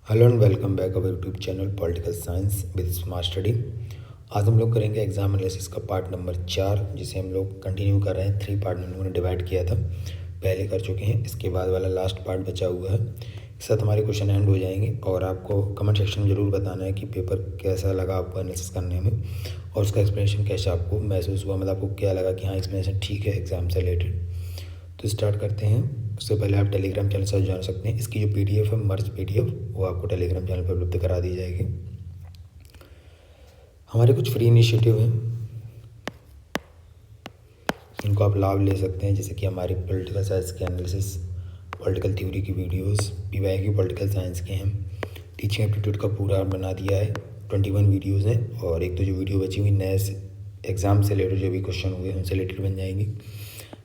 Hello and welcome back our YouTube channel political science with smart study. आज हम लोग करेंगे एग्जाम एनालिसिस का पार्ट नंबर 4, जिसे हम लोग कंटिन्यू कर रहे हैं। 3 पार्ट में हम लोगों ने डिवाइड किया था, पहले कर चुके हैं। इसके बाद वाला लास्ट पार्ट बचा हुआ है। इस साथ हमारे क्वेश्चन एंड हो जाएंगे और आपको कमेंट सेक्शन में ज़रूर बताना है कि पेपर कैसा लगा आपको एनालिसिस करने में और उसका एक्सप्लेनेशन कैसा आपको महसूस हुआ, मतलब आपको क्या लगा कि हाँ एक्सप्लेनेशन ठीक है एग्जाम से रिलेटेड। तो स्टार्ट करते हैं। उससे पहले आप टेलीग्राम चैनल से जान सकते हैं। इसकी जो पीडीएफ है, मर्ज पीडीएफ, वो आपको टेलीग्राम चैनल पर उपलब्ध करा दी जाएगी। हमारे कुछ फ्री इनिशिएटिव हैं, इनको आप लाभ ले सकते हैं, जैसे कि हमारी पॉलिटिकल साइंस के एनालिसिस, पॉलिटिकल थ्योरी की वीडियोस, पीवाई की पॉलिटिकल साइंस के हैं। टीचिंग एप्टीट्यूड का पूरा बना दिया है, 21 वीडियोस हैं और एक तो जो वीडियो बची हुई नए एग्ज़ाम से रिलेटेड जो भी क्वेश्चन हुए उनसे रिलेटेड बन जाएंगी।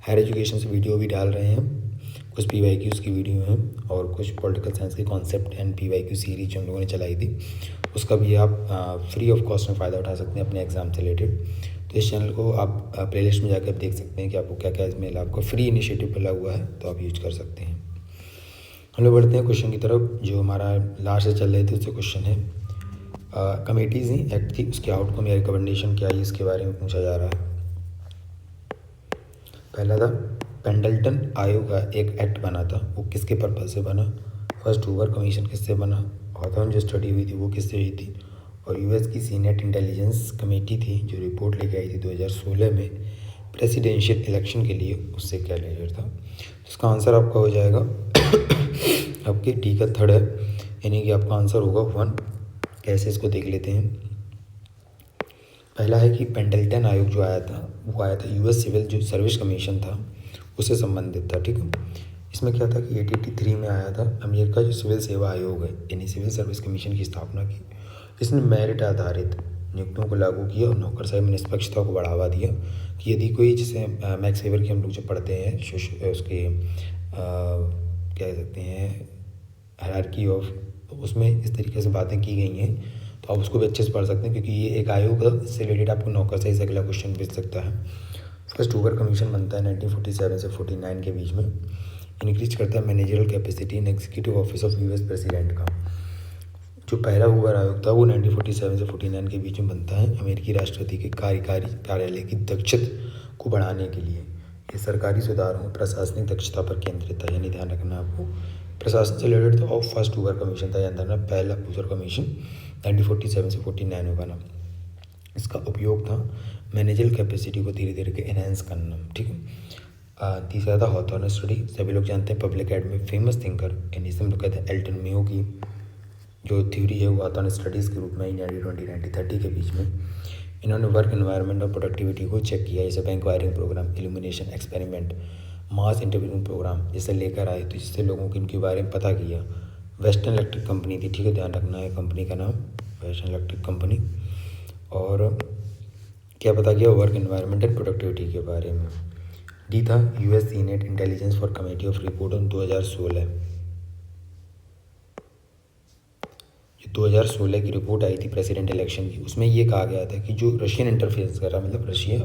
हायर एजुकेशन से वीडियो भी डाल रहे हैं, कुछ पीवाईक्यूज़ की वीडियो हैं और कुछ पॉलिटिकल साइंस के कॉन्सेप्ट एंड पीवाईक्यू सीरीज जो हम लोगों ने चलाई थी, उसका भी आप फ्री ऑफ कॉस्ट में फ़ायदा उठा सकते हैं अपने एग्ज़ाम से रिलेटेड। तो इस चैनल को आप प्लेलिस्ट में जाकर देख सकते हैं कि आपको क्या क्या इसमें आपको फ्री इनिशिएटिव मिला हुआ है, तो आप यूज कर सकते हैं। हम लोग बढ़ते हैं क्वेश्चन की तरफ। जो हमारा लास्ट से चल रहे थे उससे क्वेश्चन है कमेटीज़ ही एक्ट थी, उसके आउटकम या रिकमेंडेशन क्या है, इसके बारे में पूछा जा रहा है। पहला था पेंडल्टन आयोग का एक एक्ट बना था, वो किसके पर्पज से बना। फर्स्ट हूवर कमीशन किससे बना। हॉथॉर्न जो स्टडी हुई थी वो किससे हुई थी। और यूएस की सीनेट इंटेलिजेंस कमेटी थी जो रिपोर्ट लेके आई थी 2016 में प्रेसिडेंशियल इलेक्शन के लिए, उससे क्या रिलेटेड था। इसका आंसर आपका हो जाएगा आपके डी का थर्ड है, यानी कि आपका आंसर होगा 1। कैसे इसको देख लेते हैं। पहला है कि पेंडल्टन आयोग जो आया था वो आया था यूएस सिविल जो सर्विस कमीशन था उससे संबंधित था, ठीक है। इसमें क्या था कि 1883 में आया था। अमेरिका जो सिविल सेवा आयोग है यानी सिविल सर्विस कमीशन की स्थापना की। इसने मेरिट आधारित नियुक्तियों को लागू किया और नौकरशाही में निष्पक्षता को बढ़ावा दिया कि यदि कोई, जैसे मैक्स वेबर की हम लोग जो पढ़ते हैं उसके क्या कह सकते हैं हायरार्की ऑफ, तो उसमें इस तरीके से बातें की गई हैं, तो आप उसको भी अच्छे से पढ़ सकते हैं क्योंकि ये एक आयोग है, इससे रिलेटेड आपको नौकरशाही से अगला क्वेश्चन पूछ सकता है। फर्स्ट हूवर कमीशन बनता है 1947 से 49 के बीच में। इंक्रीज करता है managerial capacity in executive office of US president का। जो पहला हूवर आयोग था वो 1947 से 49 के बीच में बनता है अमेरिकी राष्ट्रपति के कार्यकारी कार्यालय की दक्षता को बढ़ाने के लिए। ये सरकारी सुधारों प्रशासनिक दक्षता पर केंद्रित था, यानी ध्यान रखना आपको प्रशासन से रिलेटेड था। और फर्स्ट हूवर कमीशन था, याद रखना पहला हूवर कमीशन 1947 से 49 में बना। इसका उपयोग था मैनेजरल कैपेसिटी को धीरे धीरे के एनहेंस करना, ठीक है। तीसरा था हॉथॉर्न स्टडी, सभी लोग जानते हैं पब्लिक एड में फेमस थिंकर, यानी इसे हम लोग कहते हैं एल्टन मेयो की जो थ्योरी है वो हॉथॉर्न स्टडीज़ के रूप में 1920-1930 के बीच में इन्होंने वर्क एनवायरनमेंट और प्रोडक्टिविटी को चेक किया। जैसे इंक्वायरिंग प्रोग्राम, इल्यूमिनेशन एक्सपेरिमेंट, मास इंटरव्यूइंग प्रोग्राम जैसे लेकर आए, तो जिससे लोगों को इनके बारे में पता किया। वेस्टर्न इलेक्ट्रिक कंपनी थी, ठीक है, ध्यान रखना है कंपनी का नाम वेस्टर्न इलेक्ट्रिक कंपनी। और क्या पता किया वर्क एनवायरनमेंट एंड प्रोडक्टिविटी के बारे में। डी था US senate intelligence for committee of report on 2016। 2016 की रिपोर्ट आई थी प्रेसिडेंट इलेक्शन की, उसमें ये कहा गया था कि जो रशियन इंटरफेरेंस कर रहा है, मतलब रशिया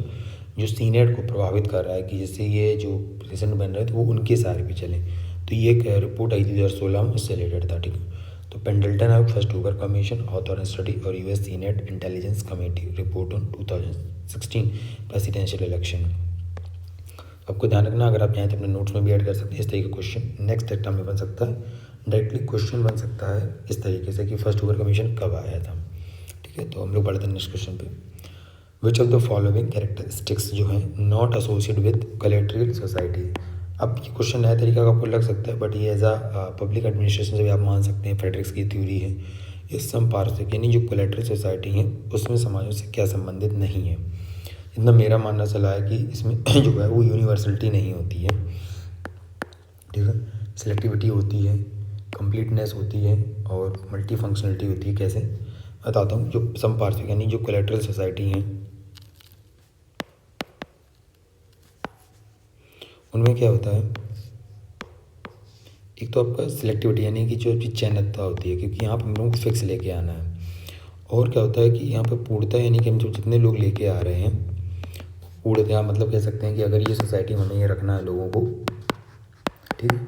जो सीनेट को प्रभावित कर रहा है कि जिससे ये जो प्रेसिडेंट बन रहे थे वो उनके सहारे पे चले, तो ये एक रिपोर्ट आई थी 2016 में, उससे रिलेटेड था, ठीक है। तो पेंडल्टन आयोग, first Hoover commission, Hawthorne study और US senate intelligence committee report on 2016 presidential election. आपको ध्यान रखना, अगर आप चाहें तो अपने नोट्स में भी ऐड कर सकते हैं इस तरीके का क्वेश्चन नेक्स्ट एग्जाम में बन सकता है। डायरेक्टली क्वेश्चन बन सकता है इस तरीके से कि फर्स्ट हूवर कमीशन कब आया था, ठीक है। तो हम लोग बढ़ते हैं नेक्स्ट क्वेश्चन पे। Which of the following characteristics जो है नॉट एसोसिएट विद कलेक्ट्रियल सोसाइटी। अब ये क्वेश्चन नया तरीका का आपको लग सकता है, बट ये एज पब्लिक एडमिनिस्ट्रेशन से भी आप मान सकते हैं, फ्रेडरिक्स की थ्योरी है। ये समपार्श्विक यानी जो कलेक्ट्रियल सोसाइटी है उसमें समाजों से क्या संबंधित नहीं है। इतना मेरा मानना चला है कि इसमें जो है वो यूनिवर्सलिटी नहीं होती है, ठीक है, सिलेक्टिविटी होती है, कंप्लीटनेस होती है और मल्टी फंक्शनलिटी होती है। कैसे बताता हूँ। जो समपार्श्विक यानी जो कोलैटरल सोसाइटी हैं उनमें क्या होता है, एक तो आपका सिलेक्टिविटी यानी कि जो चयनत्ता होती है, क्योंकि यहाँ पर हम लोगों को फिक्स लेके आना है। और क्या होता है कि यहाँ पर पूर्णता यानी कि हम जो जितने लोग लेके आ रहे हैं पूर्णता, मतलब कह सकते हैं कि अगर ये सोसाइटी में हमें ये रखना है लोगों को, ठीक है,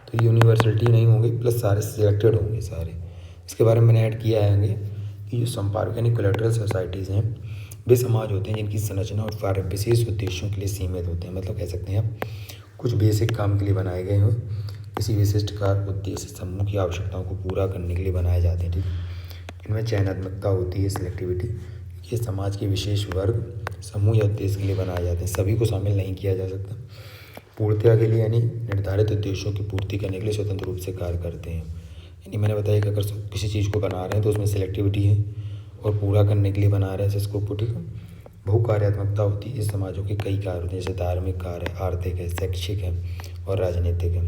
तो यूनिवर्सलिटी नहीं होंगे, प्लस सारे सिलेक्टेड होंगे सारे। इसके बारे में मैंने ऐड किया है आगे कि जो संपार्क यानी कोलैटरल सोसाइटीज़ हैं वे समाज होते हैं जिनकी संरचना और कार्य विशेष उद्देश्यों के लिए सीमित होते हैं। मतलब कह सकते हैं आप कुछ बेसिक काम के लिए बनाए गए हों, किसी विशिष्ट कार्य उद्देश्य समूह की आवश्यकताओं को पूरा करने के लिए बनाए जाते हैं। ठीक है, इनमें चयनात्मकता होती है, सिलेक्टिविटी, क्योंकि ये समाज के विशेष वर्ग समूह या उद्देश्य के लिए बनाए जाते हैं, सभी को शामिल नहीं किया जा सकता। पूर्णता के लिए यानी निर्धारित उद्देश्यों की पूर्ति करने के लिए स्वतंत्र रूप से कार्य करते हैं। यानी मैंने बताया कि अगर किसी चीज़ को बना रहे हैं तो उसमें सिलेक्टिविटी है और पूरा करने के लिए बना रहे हैं जिसको को। ठीक है, बहुकार्यात्मकता होती है। इस समाजों के कई कार्य होते हैं जैसे धार्मिक कार्य, आर्थिक है, शैक्षिक है और राजनीतिक है।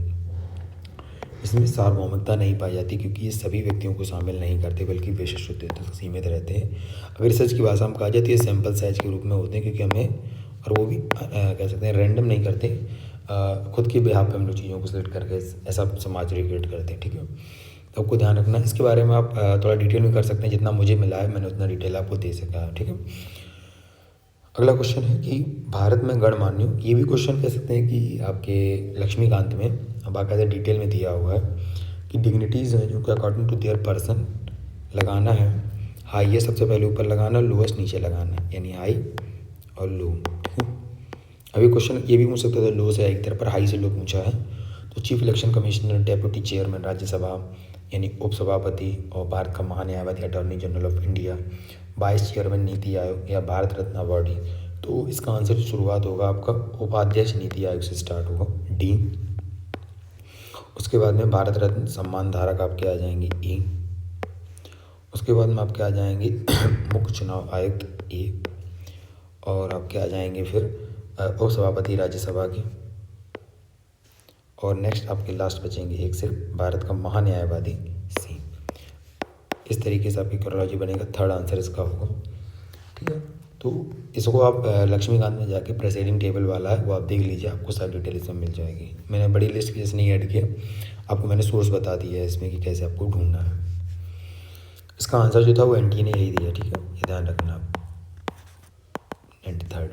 इसमें सार्वभौमिकता नहीं पाई जाती क्योंकि ये सभी व्यक्तियों को शामिल नहीं करते बल्कि विशिष्ट उद्देश्यों तक सीमित रहते हैं। अगर रिसर्च की भाषा में कहा जाए तो ये सैम्पल साइज के रूप में होते हैं क्योंकि हमें और वो भी कह सकते हैं रैंडम नहीं करते, खुद के बिहाफ पे हम लोग चीज़ों को सिलेक्ट करके ऐसा समाज क्रिएट करते हैं। ठीक है, तो आपको ध्यान रखना। इसके बारे में आप थोड़ा डिटेल में कर सकते हैं, जितना मुझे मिला है मैंने उतना डिटेल आपको दे सका है। ठीक है, अगला क्वेश्चन है कि भारत में गणमान्यों, ये भी क्वेश्चन कह सकते हैं कि आपके लक्ष्मीकांत में बाकायदा डिटेल में दिया हुआ है कि डिग्निटीज़ हैं जो कि अकॉर्डिंग टू देयर पर्सन लगाना है। हाई है सबसे पहले ऊपर लगाना, लोएस्ट नीचे लगाना, यानी हाई और लो। ठीक है, अभी क्वेश्चन ये भी पूछ सकते थे लो से एक तरफ पर हाई से लो पूछा है तो chief election commissioner, deputy chairman Rajya Sabha यानी उपसभापति और भारत का महान्यायवादी attorney general of India, vice chairman NITI Aayog या भारत रत्न अवार्डी। तो इसका आंसर जो शुरुआत होगा आपका उपाध्यक्ष नीति आयोग से स्टार्ट होगा, डी। उसके बाद में भारत रत्न सम्मान धारक आपके आ जाएंगे, ए। उसके बाद में आपके आ जाएंगे मुख्य चुनाव आयुक्त, ए। और आपके आ जाएंगे फिर उपसभापति राज्यसभा के। और नेक्स्ट आपके लास्ट बचेंगे एक सिर्फ भारत का महान्यायवादी, सी। इस तरीके से आपकी क्रोनोलॉजी बनेगा, थर्ड आंसर इसका होगा। ठीक है, तो इसको आप लक्ष्मीकांत में जाके प्रेसीडिंग टेबल वाला है वो आप देख लीजिए, आपको सारी डिटेल इसमें मिल जाएगी। मैंने बड़ी लिस्ट की नहीं ऐड किया, आपको मैंने सोर्स बता दिया है इसमें कि कैसे आपको ढूंढना है। इसका आंसर जो था वो एनटीए ने यही दिया। ठीक है, ये ध्यान रखना आप। 93rd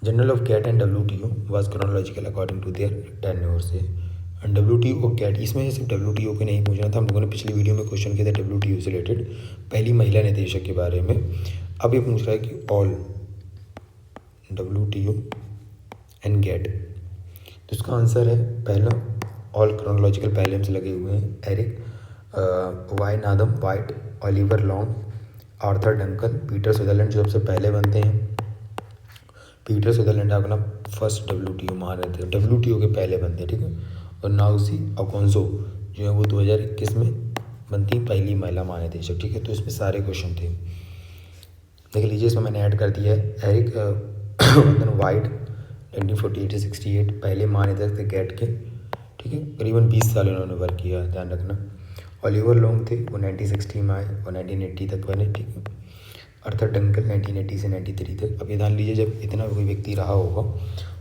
general of GATT and WTO was chronological according to their tenure से। एंड WTO गैट, इसमें सिर्फ WTO के नहीं पूछना था, हम लोगों ने पिछली वीडियो में क्वेश्चन किया था WTO से रिलेटेड पहली महिला निदेशक के बारे में। अब ये पूछ रहा है कि ऑल WTO एंड गैट, तो इसका आंसर है पहला ऑल। क्रोनोलॉजिकल पहले से लगे हुए हैं, Eric Wyndham White, Oliver Long, Arthur Dunkel, Peter Sutherland जो सबसे पहले बनते हैं। पीटर सदरलैंड अपना फर्स्ट WTO महानिदेशक, WTO के पहले बनते हैं। ठीक है, और नाउजी ओकोंजो जो है वो 2021 में बनती पहली महिला महानिदेशक। ठीक है, तो इसमें सारे क्वेश्चन थे, देख लीजिए। इसमें मैंने ऐड कर दिया है एरिक वंदन वाइट 1948 से 68 पहले महानिदेशक थे गैट के। ठीक है, करीबन 20 साल इन्होंने वर्क किया, ध्यान रखना। ओलिवर लॉन्ग थे वो 1960 में आए और 1980 तक बने। ठीक है, आर्थर डंकन 1980 से 93 तक। अब ये ध्यान लीजिए, जब इतना कोई व्यक्ति रहा होगा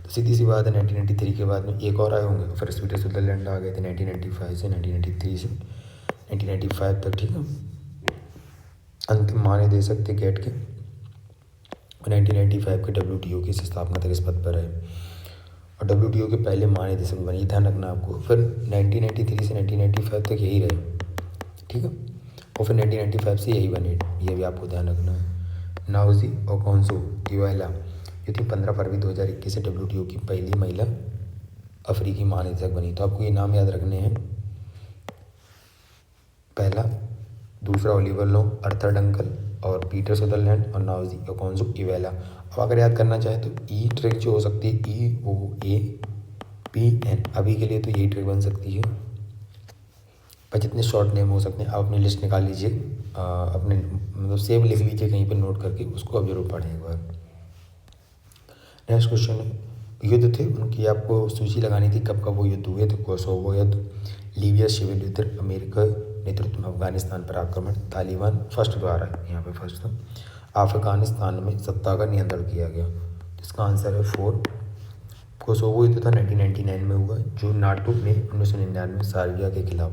तो सीधी सी बात है 1993 के बाद में एक और आए होंगे, फिर पीटर सदरलैंड आ गए थे 1995 से 1993 से 1995 तक। ठीक है, अंतिम महानिदेशक थे गैट के और 1995 के WTO की स्थापना तक इस पद पर रहे और WTO के पहले महानिदेशक बने, ध्यान रखना आपको। फिर 1993 से 1995 तक यही रहे। ठीक है, और फिर 1995 से यही बने, ये भी आपको ध्यान रखना है। नाउजी ओकोंजो इवेला जो थी 15 फरवरी 2021 से WTO की पहली महिला अफ्रीकी महानिदेशक बनी। तो आपको ये नाम याद रखने हैं, पहला, दूसरा ओलिवर लॉन्ग, आर्थर डंकन और पीटर सदरलैंड और नाउजी ओकोंजो इवेला। अब अगर याद करना चाहे तो ई ट्रिक जो हो सकती है EOAPN, अभी के लिए तो यही ट्रिक बन सकती है, पर जितने शॉर्ट नेम हो सकते हैं आप अपनी लिस्ट निकाल लीजिए, अपने मतलब सेव लिख लीजिए कहीं पर नोट करके, उसको आप जरूर पढ़ें एक बार। नेक्स्ट क्वेश्चन है, युद्ध थे उनकी आपको सूची लगानी थी कब कब वो युद्ध हुए। तो कोसोवो युद्ध, लीबिया सिविल युद्ध, अमेरिका नेतृत्व में अफगानिस्तान पर आक्रमण, तालिबान फर्स्ट द्वारा यहाँ पे फर्स्ट था, अफगानिस्तान में सत्ता का नियंत्रण किया गया। तो इसका आंसर है 4। कोसोवो युद्ध था 1999 में हुआ जो नाटो ने 1999 में सर्बिया के खिलाफ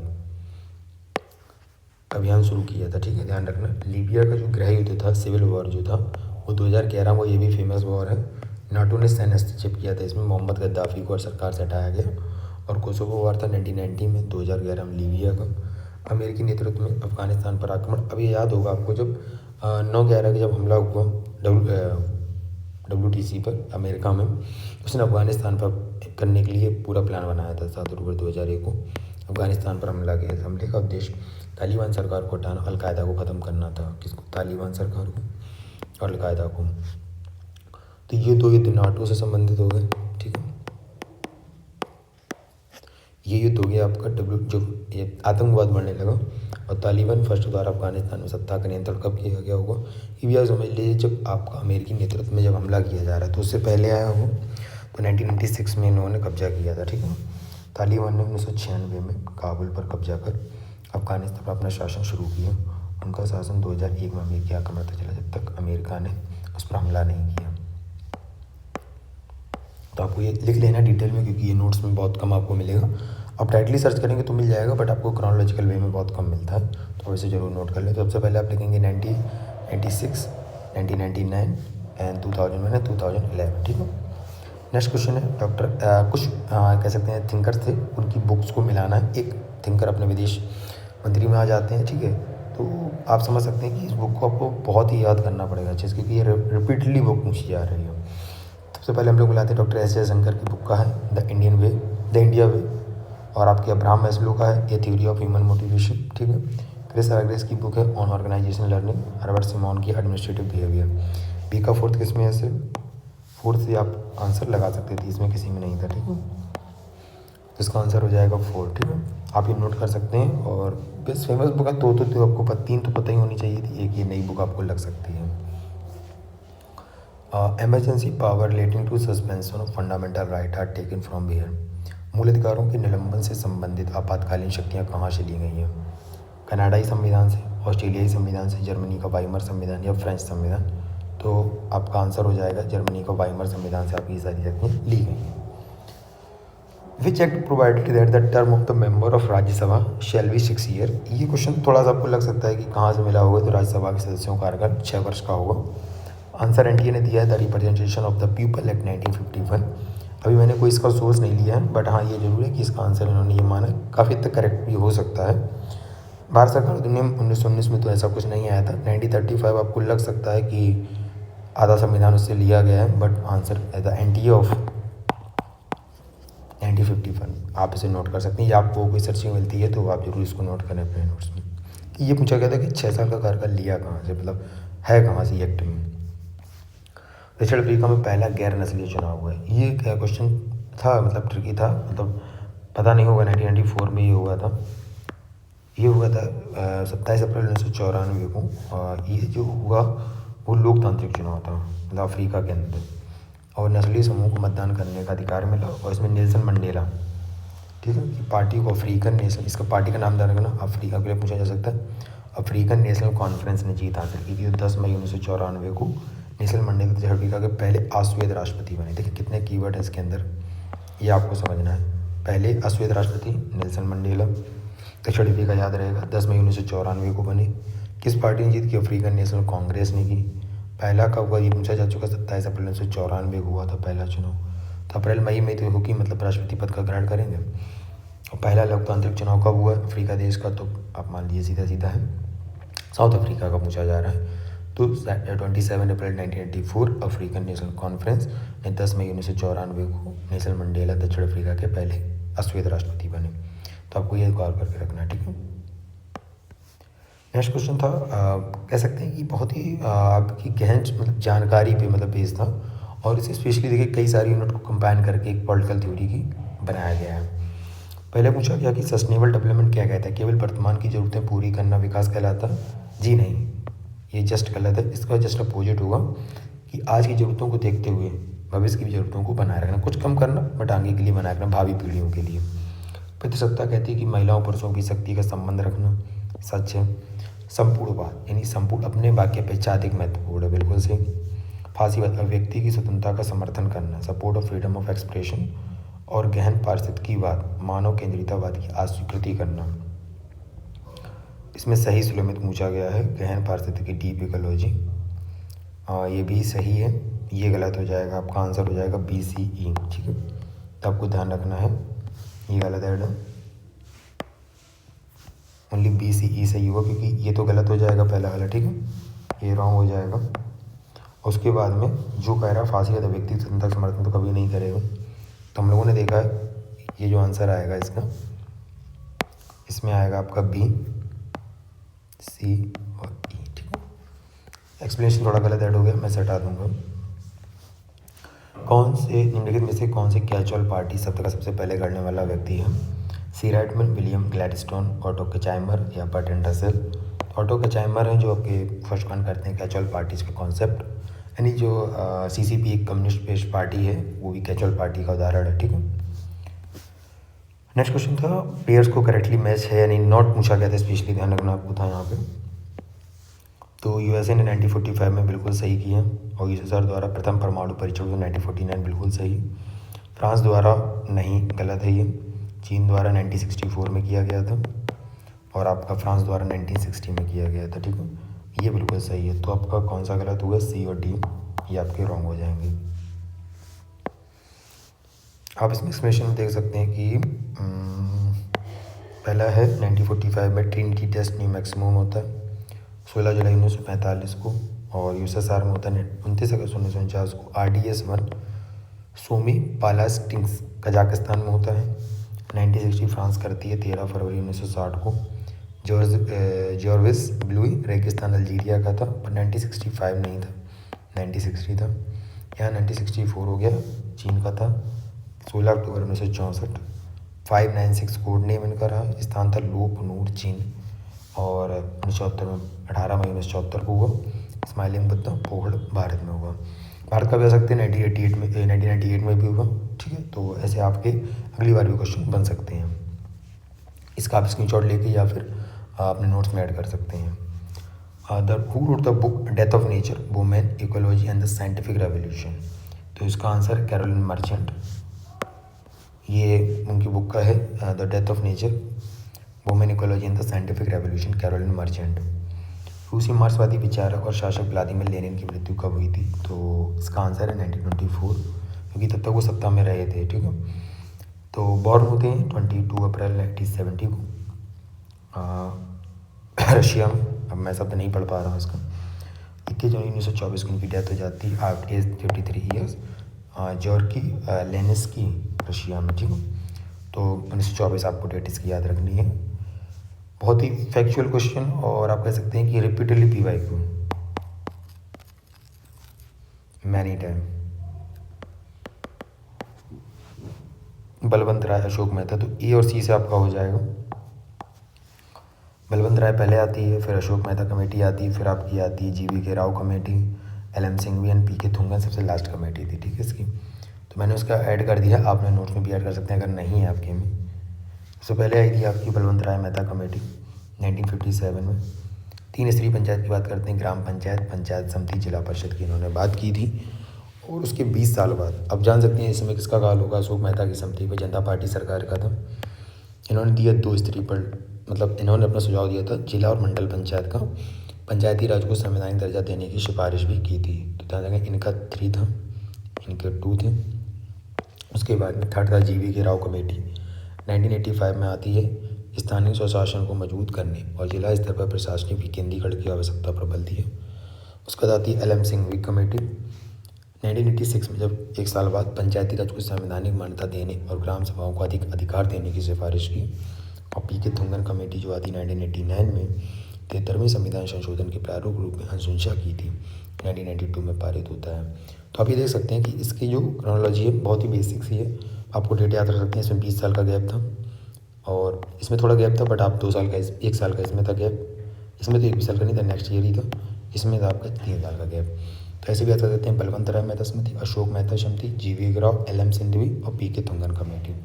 अभियान शुरू किया था। ठीक है, ध्यान रखना। लीबिया का जो गृह युद्ध था, सिविल वॉर जो था वो 2011 में, ये भी फेमस वॉर है। नाटो ने सैन्य हस्तक्षेप किया था इसमें, मोहम्मद गद्दाफी को और सरकार से हटाया गया। और कोसोवो वॉर था 1990 में, 2011 में लीबिया का। अमेरिकी नेतृत्व में अफगानिस्तान पर आक्रमण। अब ये याद होगा आपको जब 9/11 के जब हमला हुआ WTC पर अमेरिका में, उसने अफगानिस्तान पर करने के लिए पूरा प्लान बनाया था। 7 अक्टूबर 2001 को अफगानिस्तान पर हमला किया। हमले का उद्देश्य तालिबान सरकार को हटाना, अलकायदा को ख़त्म करना था। किसको? तालिबान सरकार को और अलकायदा को। तो ये दो युद्ध नाटो से संबंधित हो गए, ठीक है। ये युद्ध हो गया आपका जो ये आतंकवाद बढ़ने लगा और तालिबान फर्स्ट द्वारा अफगानिस्तान में सत्ता का नियंत्रण कब किया गया होगा, ये भी आप समझ लीजिए। जब आपका अमेरिकी नेतृत्व में जब हमला किया जा रहा है तो उससे पहले आया हो तो 1996 में इन्होंने कब्जा किया था, ठीक है। तालिबान ने 1996 में काबुल पर कब्जा कर अफगानिस्तान पर अपना शासन शुरू किया। उनका शासन 2001 में अमेरिकी आक्रमण तक चला, जब तक अमेरिका ने उस पर हमला नहीं किया। तो आपको ये लिख लेना डिटेल में, क्योंकि ये नोट्स में बहुत कम आपको मिलेगा। आप डायरेक्टली सर्च करेंगे तो मिल जाएगा, बट आपको क्रोनोलॉजिकल वे में बहुत कम मिलता है, तो वैसे ज़रूर नोट कर लें। तो सबसे पहले आप लिखेंगे 1996, 1999 एंड 2001 एंड 2011, ठीक है। नेक्स्ट क्वेश्चन है डॉक्टर कुछ कह सकते हैं थिंकर्स थे, उनकी बुक्स को मिलाना है। एक थिंकर अपने विदेश मंत्री में आ जाते हैं, ठीक है। तो आप समझ सकते हैं कि इस बुक को आपको बहुत ही याद करना पड़ेगा अच्छे से, क्योंकि ये रिपीटली बुक पूछी जा रही है। सबसे पहले हम लोग बुलाते हैं डॉक्टर S जयशंकर की बुक का है द इंडिया वे, और आपके अब्राहम मैस्लो का है a theory of human motivation, ठीक है। क्रिस आर्ग्रेस की बुक है on organization learning, Herbert Simon की एडमिनिस्ट्रेटिव बिहेवियर। बी का फोर्थ किस में है? से फोर्थ से आप आंसर लगा सकते थे, इसमें किसी में नहीं था, ठीक है। तो इसका आंसर हो जाएगा 4, ठीक है। आप ये नोट कर सकते हैं। और बेस्ट फेमस बुक है तो आपको 3 तो पता ही होनी चाहिए थी, एक ये नई बुक आपको लग सकती है। Emergency power relating to suspension of fundamental right are taken from where. मूल अधिकारों के निलंबन से संबंधित आपातकालीन शक्तियाँ कहाँ से ली गई हैं? कनाडाई संविधान से, ऑस्ट्रेलियाई संविधान से, जर्मनी का वाइमर संविधान या फ्रेंच संविधान। तो आपका आंसर हो जाएगा जर्मनी का वाइमर संविधान से आपकी सारी शक्तियाँ ली गई हैं। Which act provided that the term of the member of Rajya Sabha shall be 6 year. ये क्वेश्चन थोड़ा सा आपको लग सकता है कि कहाँ से मिला होगा, तो राज्यसभा के सदस्यों का कार्यकाल 6 वर्ष का होगा। आंसर एनटीए ने दिया है the representation of the people act 1951। अभी मैंने कोई इसका सोर्स नहीं लिया है, बट हाँ ये जरूर है कि इसका आंसर इन्होंने ये माना, काफ़ी हद तक करेक्ट भी हो सकता है। भारत सरकार अधिनियम 1919 में तो ऐसा कुछ नहीं आया था। 1935 आपको लग सकता है कि आधा संविधान उससे लिया गया है, बट आंसर है द एनटीए ऑफ 1951। आप इसे नोट कर सकते हैं, या आपको कोई सर्चिंग मिलती है तो आप जरूर इसको नोट करें अपने नोट्स में। ये पूछा गया था कि 6 साल का कार्यकाल लिया कहाँ से, मतलब है कहाँ से एक्ट में। दक्षिण अफ्रीका में पहला गैर नस्लीय चुनाव हुआ है। ये क्या क्वेश्चन था, मतलब ट्रिकी था, मतलब पता नहीं होगा। 1994 में ये हुआ था। ये हुआ था 27 अप्रैल 1994 को। और ये जो हुआ वो लोकतांत्रिक चुनाव था, मतलब अफ्रीका के अंदर, और नस्लीय समूह को मतदान करने का अधिकार मिला। और इसमें नेल्सन मंडेला, ठीक है, पार्टी को अफ्रीकन नेशनल, इसका पार्टी का नाम ध्यान रखना, अफ्रीका के लिए पूछा जा सकता है। अफ्रीकन नेशनल कॉन्फ्रेंस ने जीत हासिल की थी। 10 मई 1994 को नेल्सन मंडेला दक्षिण अफ्रीका के पहले अश्वेत राष्ट्रपति बने। देखिए कितने कीवर्ड है इसके अंदर, ये आपको समझना है। पहले अश्वेत राष्ट्रपति नेल्सन मंडेला, दक्षिण अफ्रीका याद रहेगा। 10 मई 1994 को बने। किस पार्टी ने जीत की? अफ्रीकन नेशनल कांग्रेस ने की। पहला कब हुआ ये पूछा जा चुका, 27 अप्रैल 1994 को हुआ था पहला चुनाव। तो अप्रैल मई में तो होगी, मतलब राष्ट्रपति पद का ग्रहण करेंगे। और पहला लोकतांत्रिक चुनाव कब हुआ अफ्रीका देश का, तो आप मान लीजिए सीधा सीधा है साउथ अफ्रीका का पूछा जा रहा है। तो 27 अप्रैल 1984 अफ्रीकन नेशनल कॉन्फ्रेंस ने 10 मई 1994 को नेल्सन मंडेला दक्षिण अफ्रीका के पहले अश्वेत राष्ट्रपति बने। तो आपको ये गौर करके रखना है, ठीक है। नेक्स्ट क्वेश्चन था कह सकते हैं कि बहुत ही आपकी गहन मतलब जानकारी पे मतलब बेस था, और इसे स्पेशली देखिए कई सारी यूनिट को कंबाइन करके एक पॉलिटिकल थ्योरी की बनाया गया है। पहले पूछा गया कि सस्टेनेबल डेवलपमेंट क्या कहता है? केवल वर्तमान की ज़रूरतें पूरी करना विकास कहलाता? जी नहीं, ये जस्ट गलत है। इसका जस्ट अपोजिट होगा कि आज की ज़रूरतों को देखते हुए भविष्य की ज़रूरतों को बनाए रखना, कुछ कम करना बट आगे के लिए बनाए रखना, भावी पीढ़ियों के लिए। पितृसत्ता कहती है कि महिलाओं पुरुषों की शक्ति का संबंध रखना, सच है। संपूर्णवाद यानी संपूर्ण अपने वाक्य अपेक्षा अधिक महत्वपूर्ण है, बिल्कुल सही। फांसीवाद व्यक्ति की स्वतंत्रता का समर्थन करना, support of freedom of expression. और गहन पारिस्थितिकीवाद मानव केंद्रितवाद की अस्वीकृति करना। इसमें सही सुलमित पूछा गया है गहन पारिस्थितिकी डीप इकोलॉजी, ये भी सही है। ये गलत हो जाएगा, आपका आंसर हो जाएगा BCE, ठीक है। तो आपको ध्यान रखना है, ये गलत है। ओनली बी सी ई सही होगा, क्योंकि ये तो गलत हो जाएगा पहला वाला, ठीक है, ये रॉन्ग हो जाएगा। उसके बाद में जो कह रहा फांसी का व्यक्ति स्वतंत्रता का समर्थन तो कभी नहीं करेगा, तो हम लोगों ने देखा है ये जो आंसर आएगा इसका, इसमें आएगा आपका बी, सी और ई, ठीक है। एक्सप्लेनेशन थोड़ा गलत ऐड हो गया, मैं इसे हटा दूंगा। कौन से निम्नलिखित में से कौन से कैजुअल पार्टी शब्द का सबसे पहले करने वाला व्यक्ति है? सी राइटमैन, विलियम ग्लैडस्टोन, ऑटो कैचाइमर या बर्ट्रैंड रसेल। ऑटो कैचाइमर हैं जो आपके फर्स्ट वन करते हैं कैजुअल पार्टीज का कॉन्सेप्ट, यानी जो सीसीपी एक कम्युनिस्ट बेस्ड पार्टी है, वो भी कैजुअल पार्टी का उदाहरण है, ठीक है। नेक्स्ट क्वेश्चन था पेयर्स को करेक्टली मैच है या नहीं, नॉट पूछा गया था, स्पेशली ध्यान रखना आपको था यहाँ पे। तो यूएसए ने 1945 में बिल्कुल सही किया, और यूएसएसआर द्वारा प्रथम परमाणु परीक्षण 1949 बिल्कुल सही। फ्रांस द्वारा नहीं, गलत है ये। चीन द्वारा 1964 में किया गया था, और आपका फ्रांस द्वारा 1960 में किया गया था, ठीक है, ये बिल्कुल सही है। तो आपका कौन सा गलत होगा? सी और डी, ये आपके रॉन्ग हो जाएंगे। आप इसमें एक्सप्लेनेशन देख सकते हैं कि पहला है 1945 में ट्रिनिटी टेस्ट न्यू मैक्सिमम होता है 16 जुलाई 1945 को, और यूएसएसआर में होता है 29 अगस्त 1949 को। RDS-1 सोमी पालास्टिंग्स कजाकिस्तान में होता है। 1960 फ्रांस करती है 13 फरवरी 1960 को। जॉर्विस ब्लूई रेगिस्तान अल्जीरिया का था, पर 1965 नहीं था, 1960 था। यहाँ 1964 हो गया, चीन का था, 16 अक्टूबर 1964। 596 कोड नेम इनका रहा, स्थान था लोप नूर चीन, और 1974 में 18 मई 1974 को हुआ। स्माइलिंग बुद्धा पोहड़ भारत में हुआ। भारत का भी आ सकते हैं 1998 में भी हुआ, ठीक है। तो ऐसे आपके अगली बार भी क्वेश्चन बन सकते हैं, इसका आप स्क्रीनशॉट लेके या फिर अपने नोट्स में ऐड कर सकते हैं। Who wrote the book death of nature, women, ecology and the scientific revolution? तो इसका आंसर कैरोलिन मर्चेंट, ये उनकी बुक का है, the death of nature, women, ecology and the scientific revolution, Carolyn Merchant. रूसी मार्क्सवादी विचारक और शासक व्लादिमीर लेनिन की मृत्यु कब हुई थी? तो इसका आंसर है 1924, क्योंकि तब तक वो सत्ता में रहे थे, ठीक है। तो बॉर्न होते हैं 22 अप्रैल 1970 को रशिया में, अब मैं शब्द नहीं पढ़ पा रहा हूँ इसका। 21 जनवरी 1924 को उनकी डेथ हो जाती है आफ्टर एज 53 ईयर्स, जॉर्गी लेनिस्की, रशिया में, ठीक है। तो 1924 आपको डेट इसकी याद रखनी है। बहुत ही फैक्चुअल क्वेश्चन, और आप कह सकते हैं कि repeatedly PYQ, many time. Balwant Rai, Ashok Mehta, तो ए और सी से आपका हो जाएगा। बलवंत राय पहले आती है, फिर अशोक मेहता कमेटी आती है, फिर आपकी आती है GV Rao committee, LM Singhvi and PK Thungon सबसे लास्ट कमेटी थी, ठीक है इसकी। तो मैंने उसका ऐड कर दिया, आपने नोट्स में भी ऐड कर सकते हैं अगर नहीं है आपके में। सबसे पहले आई थी आपकी बलवंत राय मेहता कमेटी 1957 में। 3 स्तरीय पंचायत की बात करते हैं, ग्राम पंचायत, पंचायत समिति, जिला परिषद की इन्होंने बात की थी। और उसके 20 साल बाद अब जान सकते हैं इस समय किसका काल होगा? अशोक मेहता की समिति पर, जनता पार्टी सरकार का था। इन्होंने दिया 2 स्तरीय पर, मतलब इन्होंने अपना सुझाव दिया था जिला और मंडल पंचायत का पंचायती राज को संवैधानिक दर्जा देने की सिफारिश भी की थी। तो ध्यान रखें, इनका 3 था, इनके 2 थे। उसके बाद में 3rd था GV राव कमेटी, 1985 में आती है। स्थानीय स्वशासन को मजबूत करने और जिला स्तर पर प्रशासनिक विकेंद्रीकरण की आवश्यकता प्रबल है। उसके बाद आती है LM सिंघवी कमेटी 1986 में, जब 1 साल बाद पंचायती राज को संवैधानिक मान्यता देने और ग्राम सभाओं को अधिक अधिकार देने की सिफारिश की। और PK थुंगन कमेटी जो आती 1989 में 73वें संविधान संशोधन के प्रारूप रूप में अनुशंसा की थी, 1992 में पारित होता है। तो आप ये देख सकते हैं कि इसकी जो क्रोनोलॉजी है बहुत ही बेसिक सी है, आपको डेट याद रख सकते हैं। इसमें 20 साल का गैप था, और इसमें थोड़ा गैप था, बट आप 2 साल का 1 साल का इसमें था गैप। इसमें तो 1 साल का नहीं था, नेक्स्ट ईयर ही था। इसमें था आपका 3 साल का गैप। तो ऐसे भी याद कर सकते हैं, बलवंत राय मेहता समिति, अशोक मेहता समिति, GV राव, LM सिंघवी और PK थुंगन कमेटी।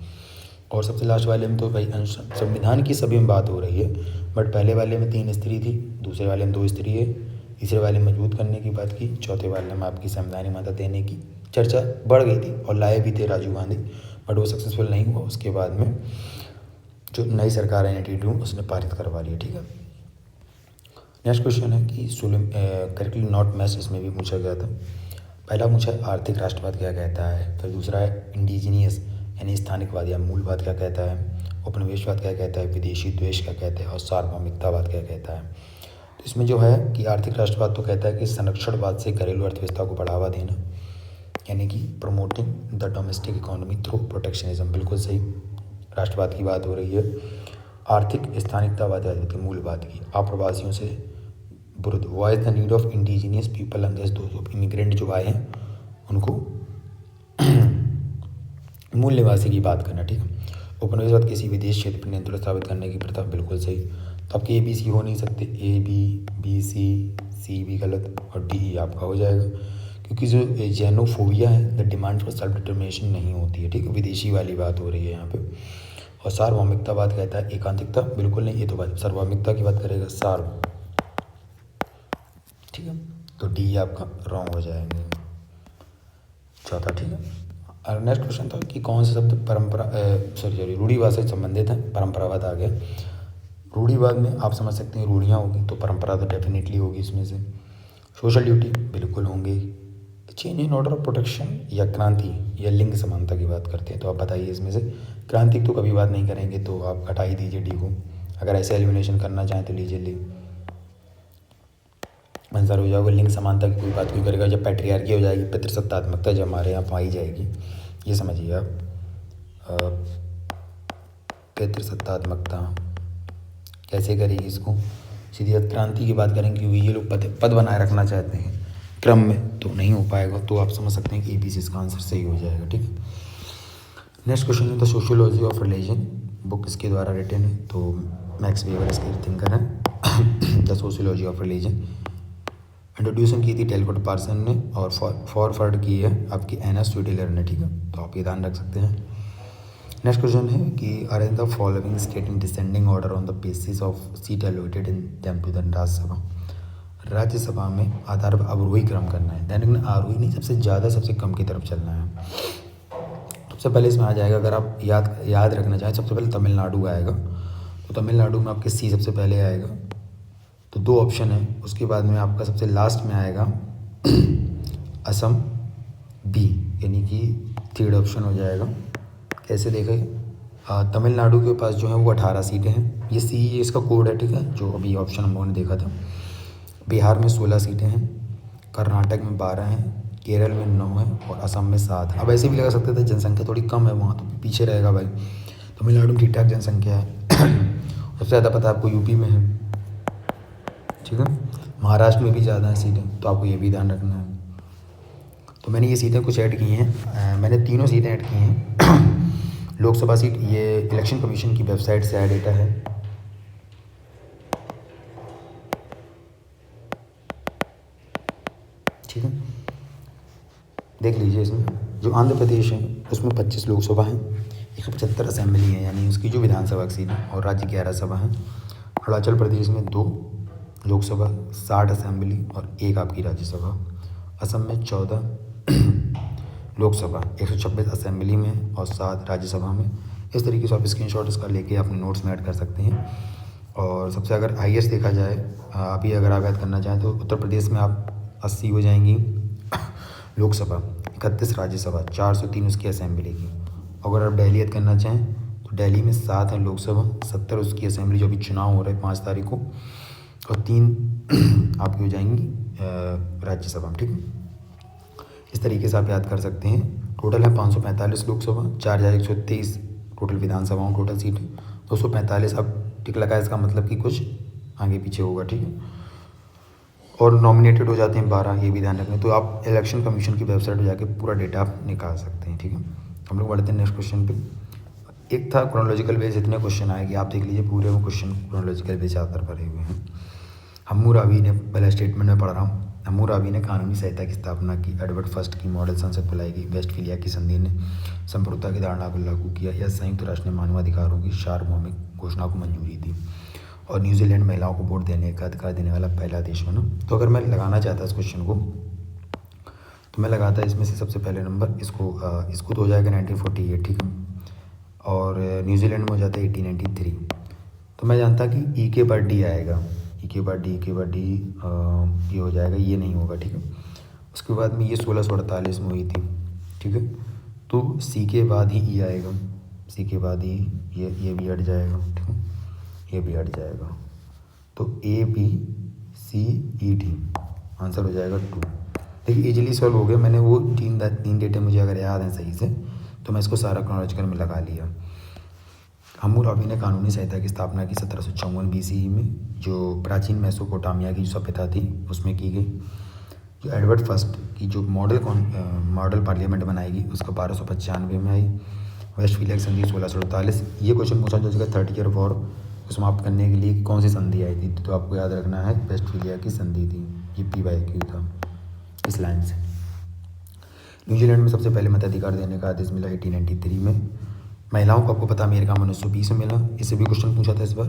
और सबसे लास्ट वाले में तो भाई संविधान की सभी में बात हो रही है, बट पहले वाले में 3 स्त्री थी, दूसरे वाले में 2 स्त्री है, तीसरे वाले में मजबूत करने की बात की, चौथे वाले में आपकी संवैधानिक मान्यता देने की चर्चा बढ़ गई थी, और लाए भी थे राजीव गांधी, बट वो सक्सेसफुल नहीं हुआ। उसके बाद में जो नई सरकार है 1982 उसने पारित करवा लिया, ठीक है। नेक्स्ट क्वेश्चन है कि करेक्टली नॉट मैच, इसमें भी पूछा गया था। पहला पूछा है आर्थिक राष्ट्रवाद क्या कहता है, फिर दूसरा है इंडिजीनियस यानी स्थानिकवाद या मूलवाद क्या कहता है, उपनिवेशवाद क्या कहता है, विदेशी द्वेष क्या कहता है, और सार्वभौमिकतावाद क्या कहता है। तो इसमें जो है कि आर्थिक राष्ट्रवाद तो कहता है कि संरक्षणवाद से घरेलू अर्थव्यवस्था को बढ़ावा देना, यानी कि promoting the domestic economy through protectionism, बिल्कुल सही। राष्ट्रवाद की बात हो रही है। आर्थिक स्थानिकतावाद याद होती है मूलवाद की, आप्रवासियों से विरुद्ध, why is the need of indigenous people against those immigrant जो आए हैं उनको मूल निवासी की बात करना, ठीक है। उपनिवेशवाद किसी विदेश क्षेत्र पर नियंत्रण स्थापित करने की प्रथा, बिल्कुल सही। तो आपके ए बी सी हो नहीं सकते, ए बी सी भी गलत और डी ई आपका हो जाएगा, क्योंकि जो जेनोफोबिया है the demand for self determination नहीं होती है, ठीक है। विदेशी वाली बात हो रही है यहाँ पे। और सार्वभौमिकतावाद कहता है एकांतिकता, बिल्कुल नहीं, ये तो बात सार्वभौमिकता की बात करेगा ठीक है। तो डी आपका रॉन्ग हो जाएंगे, चौथा, ठीक है। और नेक्स्ट क्वेश्चन था कि कौन से शब्द रूढ़िवाद से संबंधित है। परंपरावाद आ गया। रूढ़िवाद में आप समझ सकते हैं रूढ़ियाँ होगी, तो परंपरा तो डेफिनेटली होगी इसमें से। सोशल ड्यूटी बिल्कुल होंगे। Change in order of protection या क्रांति या लिंग समानता की बात करते हैं, तो आप बताइए इसमें से। क्रांति तो कभी बात नहीं करेंगे, तो आप हटा ही दीजिए डी को। अगर ऐसे एलिमिनेशन करना चाहें तो लीजिए ली, आंसर हो जाएगा। लिंग समानता की कोई बात क्यों करेगा, जब पैट्रियार्की हो जाएगी, पितृसत्तात्मकता जब हमारे यहाँ पाई जाएगी, ये समझिए आप। पितृसत्तात्मकता कैसे करेगी इसको, सीधी क्रांति की बात करेंगे, क्योंकि ये लोग पद बनाए रखना चाहते हैं क्रम में, तो नहीं हो पाएगा। तो आप समझ सकते हैं कि ABC इसका आंसर सही हो जाएगा, ठीक है। नेक्स्ट क्वेश्चन है the sociology of religion, book इसके द्वारा रिटन है, तो मैक्स वेबर इसके थिंकर हैं। द सोशियोलॉजी ऑफ रिलीजन इंट्रोड्यूसन की थी टेलकोट पार्सन ने, और फॉरवर्ड की है आपकी एना स्वीटेलर ने, ठीक है। तो आप ये ध्यान रख सकते हैं। नेक्स्ट क्वेश्चन है कि arrange the following state in descending order on the basis of seat allocated in them to the Rajya Sabha. Rajya Sabha में आधार पर अवरोही क्रम करना है, दैनिक आरोही नहीं, सबसे ज़्यादा सबसे कम की तरफ चलना है। सबसे पहले इसमें आ जाएगा, अगर आप याद रखना चाहें, सबसे पहले तमिलनाडु आएगा, तो तमिलनाडु में आपके सी सबसे पहले आएगा, तो 2 ऑप्शन है। उसके बाद में आपका सबसे लास्ट में आएगा असम बी, यानी कि 3rd ऑप्शन हो जाएगा। कैसे देखें, तमिलनाडु के पास जो है वो 18 सीटें हैं, ये सी इसका कोड है, ठीक है, जो अभी ऑप्शन हम लोगों ने देखा था। बिहार में 16 सीटें हैं, कर्नाटक में 12 हैं, केरल में 9 है, और असम में 7 है। अब ऐसे भी लगा सकते थे जनसंख्या थोड़ी कम है वहाँ, तो पीछे रहेगा भाई। तमिलनाडु में ठीक ठाक जनसंख्या है। सबसे ज़्यादा पता आपको यूपी में है, ठीक है। महाराष्ट्र में भी ज़्यादा है सीटें, तो आपको ये भी ध्यान रखना है। तो मैंने ये सीटें कुछ ऐड की हैं, मैंने 3 सीटें ऐड की हैं। लोकसभा सीट ये इलेक्शन कमीशन की वेबसाइट से आया डेटा है। ठीक है, देख लीजिए। इसमें जो आंध्र प्रदेश है उसमें 25 लोकसभा हैं, 175 असेंबली है, यानी उसकी जो विधानसभा की सीट है, और राज्य 11 सभा हैं। अरुणाचल प्रदेश में 2 लोकसभा, 60 असेंबली और 1 आपकी राज्यसभा। असम में 14 लोकसभा, 126 असेंबली में और 7 राज्यसभा में। इस तरीके से आप स्क्रीनशॉट इसका लेके अपने नोट्स में ऐड कर सकते हैं। और सबसे अगर हाईएस्ट देखा जाए, अभी अगर आप ऐड करना चाहें तो उत्तर प्रदेश में आप 80 हो जाएंगी लोकसभा, 31 राज्यसभा, 403 उसकी असेंबली की। अगर आप दिल्ली ऐड करना चाहें तो दिल्ली में 7 है लोकसभा, 70 उसकी असेंबली, जो अभी चुनाव हो रहे हैं 5 तारीख को, और 3 आपकी हो जाएंगी राज्यसभा। ठीक है, इस तरीके से आप याद कर सकते हैं। टोटल है 545 लोकसभा, 4123 टोटल विधानसभाओं टोटल सीट 245। अब टिक लगा, इसका मतलब कि कुछ आगे पीछे होगा। ठीक है, और नॉमिनेटेड हो जाते हैं 12, ये भी ध्यान रखना। तो आप इलेक्शन कमीशन की वेबसाइट पर जाके पूरा डेटा आप निकाल सकते हैं। ठीक है, हम लोग बढ़ते हैं नेक्स्ट क्वेश्चन पे। एक था क्रोनोलॉजिकल बेस, इतने क्वेश्चन आएगी, आप देख लीजिए पूरे वो क्वेश्चन क्रोनोलॉजिकल बेस ज़्यादातर भरे हुए हैं। हम्मुराबी ने, पहला स्टेटमेंट में पढ़ रहा हूँ। हम्मुराबी ने कानूनी सहायता की स्थापना की। एडवर्ड फर्स्ट की मॉडल संसद बुलाई गई। वेस्टफीलिया की संधि ने संप्रभुता की धारणा को लागू किया। या संयुक्त राष्ट्र ने मानवाधिकारों की सार्वभौमिक घोषणा को मंजूरी दी। और न्यूजीलैंड महिलाओं को वोट देने का अधिकार देने वाला पहला देश बना। तो अगर मैं लगाना चाहता इस क्वेश्चन को, तो मैं लगाता इसमें से सबसे पहले नंबर इसको तो हो जाएगा 1948। ठीक है, और न्यूजीलैंड में हो जाता है 1893। तो मैं जानता कि ई के बाद डी आएगा, ई के बाद डी ये हो जाएगा, ये नहीं होगा। ठीक है, उसके बाद में ये 1648 में हुई थी। ठीक है, तो सी के बाद ही ई आएगा। सी के बाद ये भी हट जाएगा, ठीक है, ये भी हट जाएगा। तो A B C E D answer हो जाएगा 2। देखिए इजीली सॉल्व हो गया। मैंने वो तीन डेटे मुझे अगर याद हैं सही से तो मैं इसको सारा क्रोनोलॉजिकल में लगा लिया। हम्मुराबी ने कानूनी सहायता की स्थापना की 1754 BCE में, जो प्राचीन मेसोपोटामिया की जो सभ्यता थी उसमें की गई। जो एडवर्ड फर्स्ट की जो मॉडल पार्लियामेंट बनाएगी उसका 1295 में आई। वेस्टफीलिया की संधि 1648। ये क्वेश्चन पूछा जाएगा 30 ईयर वॉर को समाप्त करने के लिए कौन सी संधि आई थी, तो आपको याद रखना है वेस्टफीलिया की संधि थी। ये PYQ था इस लाइन से। न्यूजीलैंड में सबसे पहले मताधिकार देने का आदेश मिला 1893 में। महिलाओं को आपको पता अमेरिका में 1920 में मिला। इससे भी क्वेश्चन पूछा था इस बार।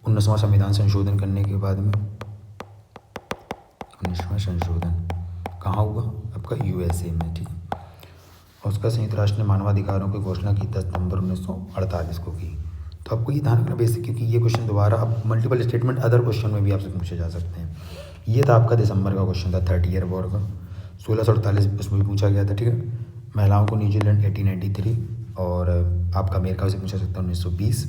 19वां संविधान संशोधन करने के बाद में 19वां संशोधन कहाँ हुआ आपका USA में, ठीक है। और उसका संयुक्त राष्ट्र ने मानवाधिकारों की घोषणा की 10 नवंबर 1948 को की। तो आपको ये ध्यान रखना बेसिक, क्योंकि ये क्वेश्चन दोबारा अब मल्टीपल स्टेटमेंट अदर क्वेश्चन में भी आपसे पूछे जा सकते हैं। ये था आपका दिसंबर का क्वेश्चन था 30 ईयर वॉर का, 1648 उसमें भी पूछा गया था, ठीक है। महिलाओं को न्यूजीलैंड 1893 और आपका अमेरिका से पूछा सकता है 1920।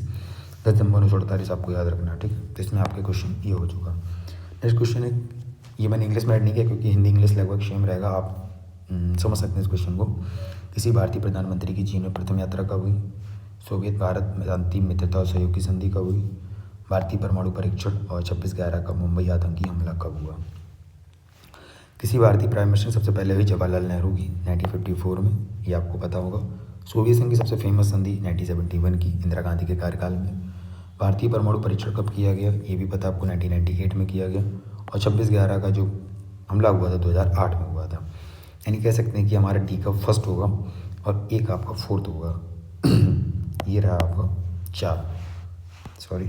10 नवंबर 1948 आपको याद रखना, ठीक है। तो इसमें आपके क्वेश्चन ये हो चुका। नेक्स्ट क्वेश्चन है, ये मैंने इंग्लिश में ऐड नहीं किया क्योंकि हिंदी इंग्लिश लगभग सेम रहेगा, आप समझ सकते हैं इस क्वेश्चन को। किसी भारतीय प्रधानमंत्री की चीन में प्रथम यात्रा कब हुई? सोवियत भारत में अंतिम मित्रता और सहयोग की संधि कब हुई? भारतीय परमाणु परीक्षण और 26/11 का मुंबई आतंकी हमला कब हुआ? किसी भारतीय प्राइम मिनिस्टर सबसे पहले हुई जवाहरलाल नेहरू की 1954 में, ये आपको पता होगा। सोवियत संघ की सबसे फेमस संधि 1971 की इंदिरा गांधी के कार्यकाल में। भारतीय परमाणु परीक्षण कब किया गया, ये भी पता आपको 1998 में किया गया। और 26/11 का जो हमला हुआ था 2008 में हुआ था। यानी कह सकते हैं कि हमारा डी का फर्स्ट होगा और ए का आपका फोर्थ होगा। ये रहा आपका 4, सॉरी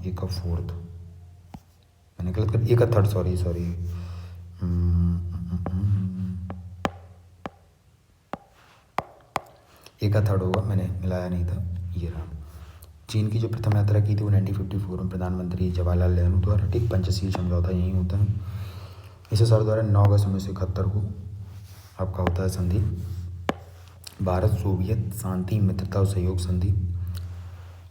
ए का फोर्थ, मैंने गलत कर, ए का थर्ड, सॉरी ए का थर्ड होगा, मैंने मिलाया नहीं था। ये रहा। चीन की जो प्रथम यात्रा की थी वो 1954 में प्रधानमंत्री जवाहरलाल नेहरू द्वारा, ठीक। पंचशील समझौता यही होता है। इसे सर द्वारा 9 अगस्त 1971 को आपका होता है संधि भारत सोवियत शांति मित्रता और सहयोग संधि।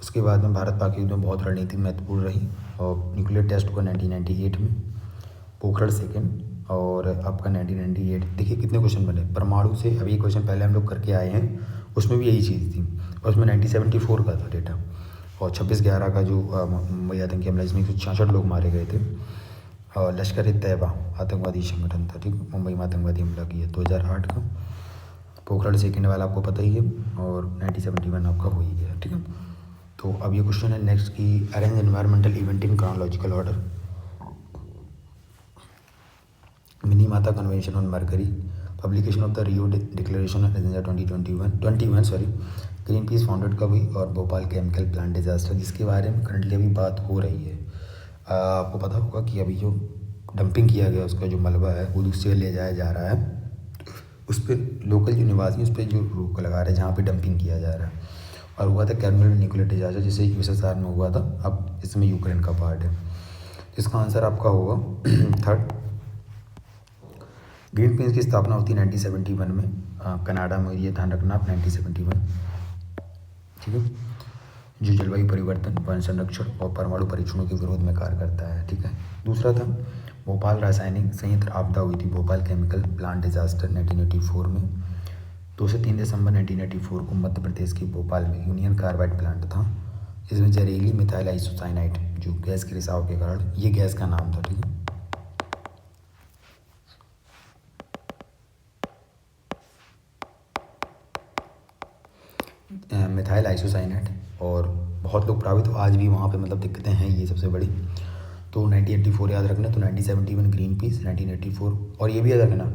उसके बाद में भारत पाक युद्ध में बहुत रणनीति महत्वपूर्ण रही और न्यूक्लियर टेस्ट हुआ 1998 में, पोखरण सेकेंड। और आपका 1998 देखिए कितने क्वेश्चन बने परमाणु से। अभी क्वेश्चन पहले हम लोग करके आए हैं, उसमें भी यही चीज़ थी और उसमें 1974 का था डेटा। और 26/11 का जो मुंबई आतंकी हमला जिसमें 166 लोग मारे गए थे, और लश्कर ए तैयबा आतंकवादी संगठन था, ठीक। मुंबई में आतंकवादी हमला किया 2008 का। पोखरण सेकेंड वाला आपको पता ही है और 1971 आपका हो ही गया, ठीक है। तो अब ये क्वेश्चन है नेक्स्ट की, arrange environmental event in chronological order. Minimata convention on mercury, publication of the Rio declaration of agenda 2021 green peas founded कब हुई, और भोपाल केमिकल प्लांट डिजास्टर जिसके बारे में करंटली अभी बात हो रही है। आपको पता होगा कि अभी जो डंपिंग किया गया उसका जो मलबा है वो दूसरी जगह ले जाया जा रहा है, उस पर लोकल जो निवासी उस पर जो रोक लगा रहे हैं जहाँ पे डंपिंग किया जा रहा है। और हुआ था कैरमेल न्यूक्लियर डिजास्टर जिसे USSR में हुआ था, अब इसमें यूक्रेन का पार्ट है। इसका आंसर आपका होगा थर्ड। ग्रीन पीस की स्थापना होती है 1971 में कनाडा में, ये ध्यान रखना आप 1971, ठीक है। जो जलवायु परिवर्तन, वन संरक्षण और परमाणु परीक्षणों के विरोध में कार्य करता है, ठीक है। दूसरा था भोपाल रासायनिक संयंत्र आपदा हुई थी, भोपाल केमिकल प्लांट डिजास्टर 1984 में। 2 से 3 दिसंबर 1984 को मध्य प्रदेश के भोपाल में यूनियन कार्बाइड प्लांट था, इसमें जहरीली मिथाइल आइसोसाइनाइड जो गैस के रिसाव के कारण, ये गैस का नाम था, ठीक है। मिथाइल आइसोसाइनेट, और बहुत लोग प्रभावित हो आज भी वहाँ पे, मतलब दिक्कतें हैं ये सबसे बड़ी। तो 1984 याद रखना, तो 1971 ग्रीन पीस 1984, और ये भी याद रखना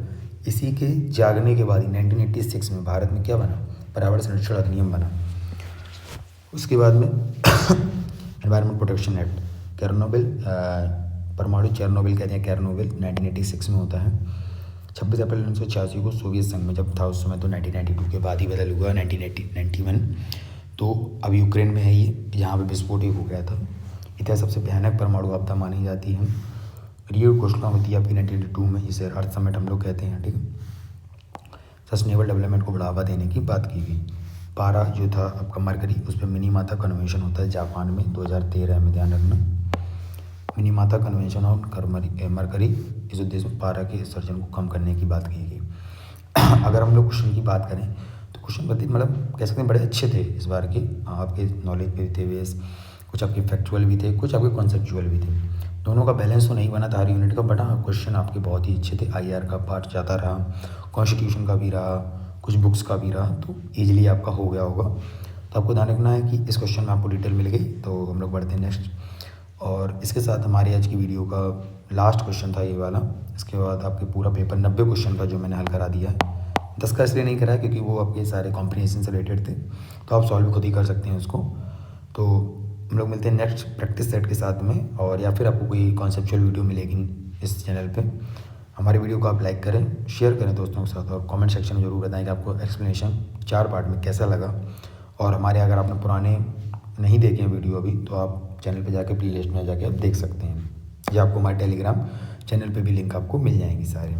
इसी के जागने के बाद ही 1986 में भारत में क्या बना, पर्यावरण संरक्षण अधिनियम बना। उसके बाद में एनवायरमेंट प्रोटेक्शन एक्ट, केरनोबिल परमाणु चेरनोबिल कहते हैं, केरनोबिल 1986 में होता है। 26 अप्रैल 1986 को सोवियत संघ में जब था उस समय, तो 1992 के बाद ही बदल हुआ 1991। तो अब यूक्रेन में है ये, जहाँ पे विस्फोट हो गया था। इतिहास सबसे भयानक परमाणु आपदा मानी जाती है। रियो घोषणा होती है आपकी 1992 में, जिसे अर्थ समिट हम लोग कहते हैं, ठीक है। सस्टेनेबल डेवलपमेंट को बढ़ावा देने की बात की गई। पारा जो था आपका मरकरी, उस पर मिनीमाता कन्वेंशन होता है जापान में 2013 में, ध्यान रखना। मिनीमाता कन्वेंशन ऑन मरकरी इस उद्देश्य में पारा के उत्सर्जन को कम करने की बात की गई। अगर हम लोग क्वेश्चन की बात करें तो क्वेश्चन मतलब कह सकते हैं बड़े अच्छे थे इस बार के, आपके नॉलेज पे थे बेस, कुछ आपके फैक्चुअल भी थे, कुछ आपके कॉन्सेप्चुअल भी थे। दोनों का बैलेंस तो नहीं बना था हर यूनिट का, बट हाँ क्वेश्चन आपके बहुत ही अच्छे थे। आईआर का पार्ट ज़्यादा रहा, कॉन्स्टिट्यूशन का भी रहा, कुछ बुक्स का भी रहा, तो ईजिली आपका हो गया होगा। तो आपको ध्यान रखना है कि इस क्वेश्चन में आपको डिटेल मिल गई। तो हम लोग बढ़ते हैं नेक्स्ट, और इसके साथ हमारी आज की वीडियो का लास्ट क्वेश्चन था ये वाला। इसके बाद आपके पूरा पेपर 90 क्वेश्चन का जो मैंने हल करा दिया है। 10 का इसलिए नहीं करा है क्योंकि वो आपके सारे कॉम्प्रिहेंशन से रिलेटेड थे, तो आप सॉल्व खुद ही कर सकते हैं उसको। तो हम लोग मिलते हैं नेक्स्ट प्रैक्टिस सेट के साथ में, और या फिर आपको कोई कॉन्सेप्चुअल वीडियो मिलेगी इस चैनल पे। हमारी वीडियो को आप लाइक करें, शेयर करें दोस्तों के साथ, और कमेंट सेक्शन में ज़रूर बताएं कि आपको एक्सप्लेनेशन 4 पार्ट में कैसा लगा। और हमारे अगर आपने पुराने नहीं देखे हैं वीडियो अभी, तो आप चैनल पे जाके प्ले लिस्ट में जाके आप देख सकते हैं, या आपको हमारे टेलीग्राम चैनल पे भी लिंक आपको मिल जाएंगी सारे।